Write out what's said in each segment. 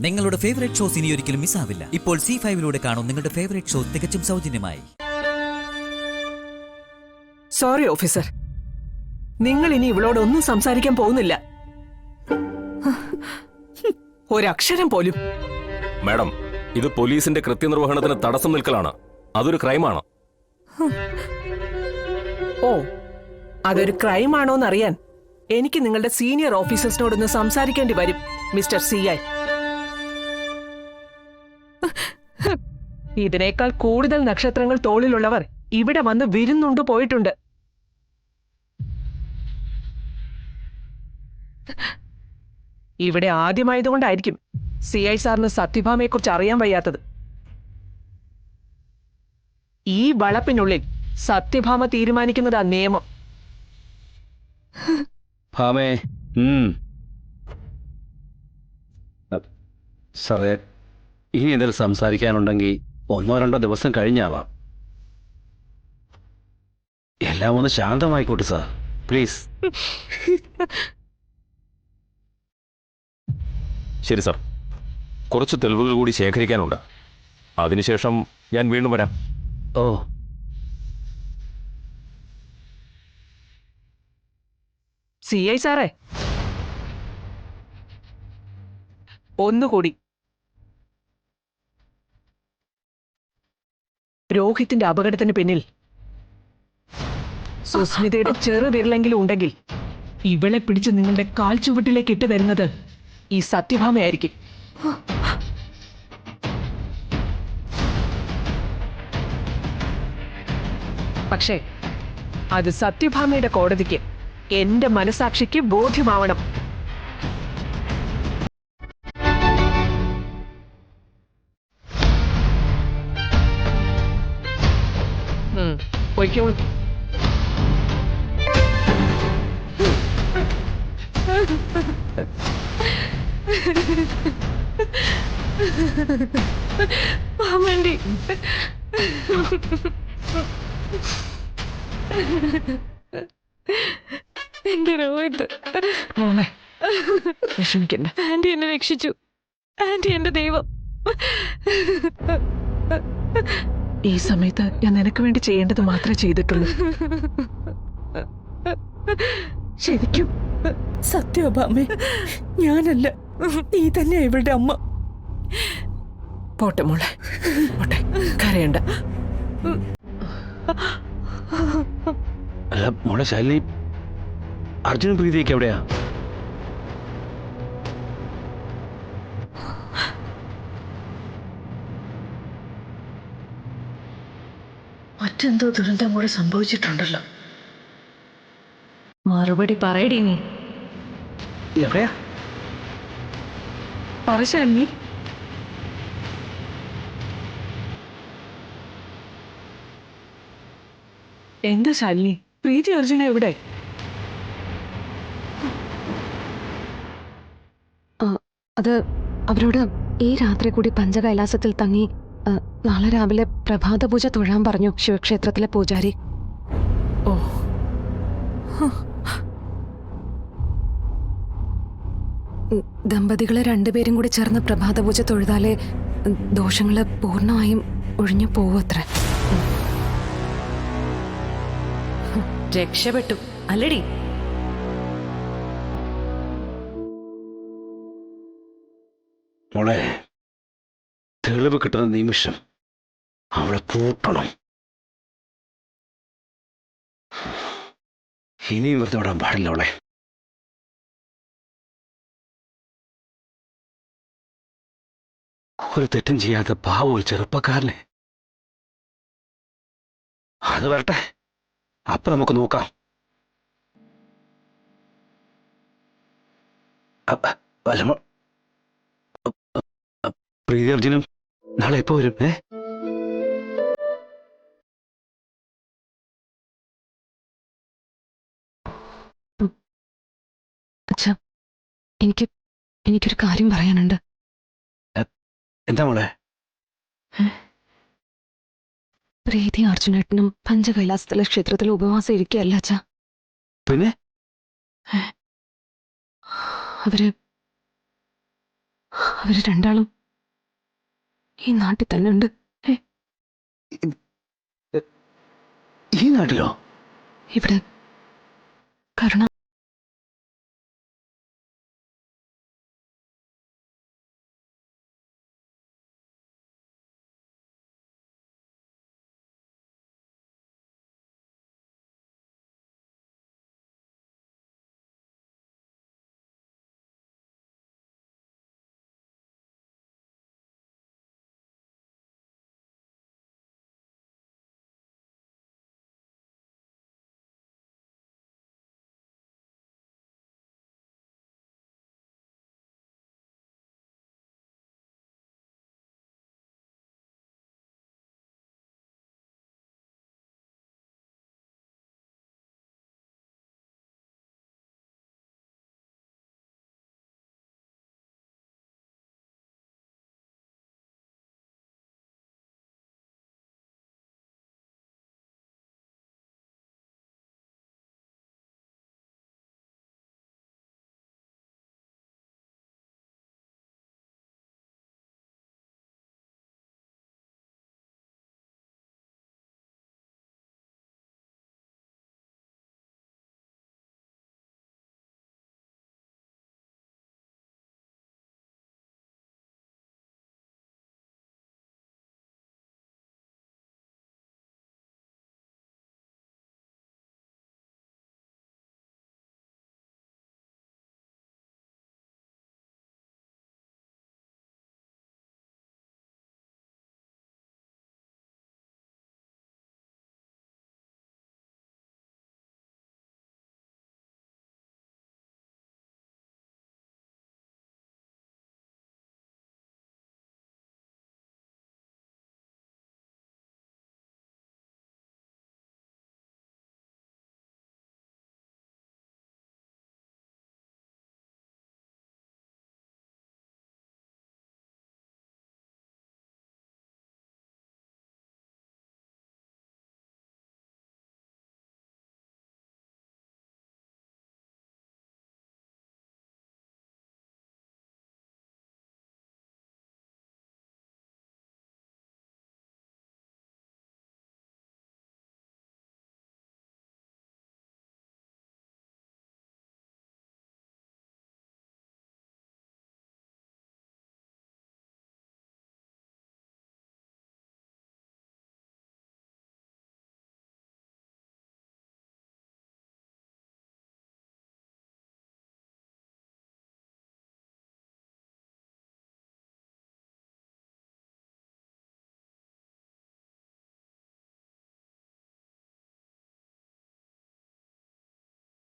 നിങ്ങളുടെ favourite shows ഇനി ഒരിക്കലും മിസ്സാവില്ല. ഇപ്പോൾ C5 കാണും നിങ്ങളുടെ ഫേവറേറ്റ് ഷോ തികച്ചും സൗജന്യമായി. സോറി ഓഫീസർ, നിങ്ങൾ ഇനി ഇവളോടൊന്നും സംസാരിക്കാൻ പോകുന്നില്ല. ഒരക്ഷരം പോലും. മാഡം, ഇത് പോലീസിന്റെ കൃത്യനിർവഹണത്തിന് തടസ്സം നിൽക്കലാണ്. അതൊരു ക്രൈമാണ്. ഓ, അതൊരു ക്രൈമാണോന്നറിയാൻ എനിക്ക് നിങ്ങളുടെ സീനിയർ ഓഫീസേഴ്സിനോടൊന്ന് സംസാരിക്കേണ്ടി വരും, മിസ്റ്റർ CI. ഇതിനേക്കാൾ കൂടുതൽ നക്ഷത്രങ്ങൾ തോളിലുള്ളവർ ഇവിടെ വന്ന് വിരുന്നുണ്ട് പോയിട്ടുണ്ട്. ഇവിടെ ആദ്യമായതുകൊണ്ടായിരിക്കും CI സാറിന് സത്യഭാമയെക്കുറിച്ച് അറിയാൻ വയ്യാത്തത്. ഈ വളപ്പിനുള്ളിൽ സത്യഭാമ തീരുമാനിക്കുന്നതാ നിയമം. ഭാമേ, സാറേ, ഇനി എന്തെങ്കിലും സംസാരിക്കാനുണ്ടെങ്കിൽ 1-2 ദിവസം കഴിഞ്ഞാവാം. എല്ലാം ഒന്ന് ശാന്തമായിക്കോട്ടെ സാർ, പ്ലീസ്. ശരി സാർ, കുറച്ച് തെളിവുകൾ കൂടി ശേഖരിക്കാനുണ്ട്. അതിനുശേഷം ഞാൻ വീണ്ടും വരാം. ഓ, CI സാറേ, ഒന്നുകൂടി. രോഹിത്തിന്റെ അപകടത്തിന് പിന്നിൽ സുസ്മിതയുടെ ചെറുവിരലെങ്കിലും ഉണ്ടെങ്കിൽ ഇവളെ പിടിച്ച് നിങ്ങളുടെ കാൽ ചുവട്ടിലേക്ക് ഇട്ട് തരുന്നത് ഈ സത്യഭാമയായിരിക്കും. പക്ഷേ അത് സത്യഭാമയുടെ കോടതിക്ക്, എന്റെ മനസാക്ഷിക്ക് ബോധ്യമാവണം. പൊയ്ക്കോളൂ. മാമണ്ടി, എന്റെ രോഹിത്. മോളെ, വിഷമിക്കണ്ട. ആന്റി എന്നെ രക്ഷിച്ചു. ആന്റി എന്റെ ദൈവം. ഈ സമയത്ത് ഞാൻ നിനക്ക് വേണ്ടി ചെയ്യേണ്ടത് മാത്രമേ ചെയ്തിട്ടുള്ളൂ. ശരിക്കും സത്യഭാമേ, ഞാനല്ല, നീ തന്നെ ഇവളുടെ അമ്മ. പോട്ടെ മോളെ, പോട്ടെ, കരയണ്ട. അല്ല മോളെ ശൈലി, അർജുനും പ്രീതിയൊക്കെ എവിടെയാ? മറ്റെന്തോ ദുരന്തം കൂടെ സംഭവിച്ചിട്ടുണ്ടല്ലോ. മറുപടി പറയടി നീ. എവിടെയാ? പറശാലി, എന്താ ശാലിനി? പ്രീതി അർജുന എവിടെ? അത് അവരോട് ഈ രാത്രി കൂടി പഞ്ചകൈലാസത്തിൽ തങ്ങി നാളെ രാവിലെ പ്രഭാത പൂജ തൊഴാൻ പറഞ്ഞു ശിവക്ഷേത്രത്തിലെ പൂജാരി. ഓ, ദമ്പതികളെ രണ്ടുപേരും കൂടി ചേർന്ന് പ്രഭാത പൂജ തൊഴുതാലേ ദോഷങ്ങള് പൂർണ്ണമായും ഒഴിഞ്ഞു പോവത്രേ. രക്ഷപ്പെട്ടു അല്ലടി? മോളെ, തെളിവ് കിട്ടുന്ന നിമിഷം അവളെ പൂട്ടണം. ഇനിയും വെറുതെ വിടാൻ പാടില്ല അവളെ. ഒരു തെറ്റും ചെയ്യാത്ത പാവം ഒരു ചെറുപ്പക്കാരനെ. അത് വരട്ടെ, അപ്പൊ നമുക്ക് നോക്കാം. പ്രീതി അർജുനും നാളെ എപ്പോ വരും? അച്ഛാ, എനിക്കൊരു കാര്യം പറയാനുണ്ട്. എന്താ മോളെ? പ്രീതി അർജുനേട്ടനും പഞ്ചകൈലാസത്തിലെ ക്ഷേത്രത്തിൽ ഉപവാസം ഇരിക്കുകയല്ല അച്ഛാ. പിന്നെ അവര് അവര് രണ്ടാളും ഈ നാട്ടിൽ തന്നെ ഉണ്ട്. ഈ നാട്ടിലോ? ഇവിടെ കരുണ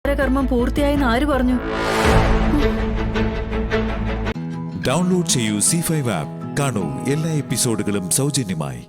കർമ്മം പൂർത്തിയായെന്ന് ആര് പറഞ്ഞു? ഡൗൺലോഡ് ചെയ്യൂ C5 ആപ്പ്. കാണൂ എല്ലാ എപ്പിസോഡുകളും സൗജന്യമായി.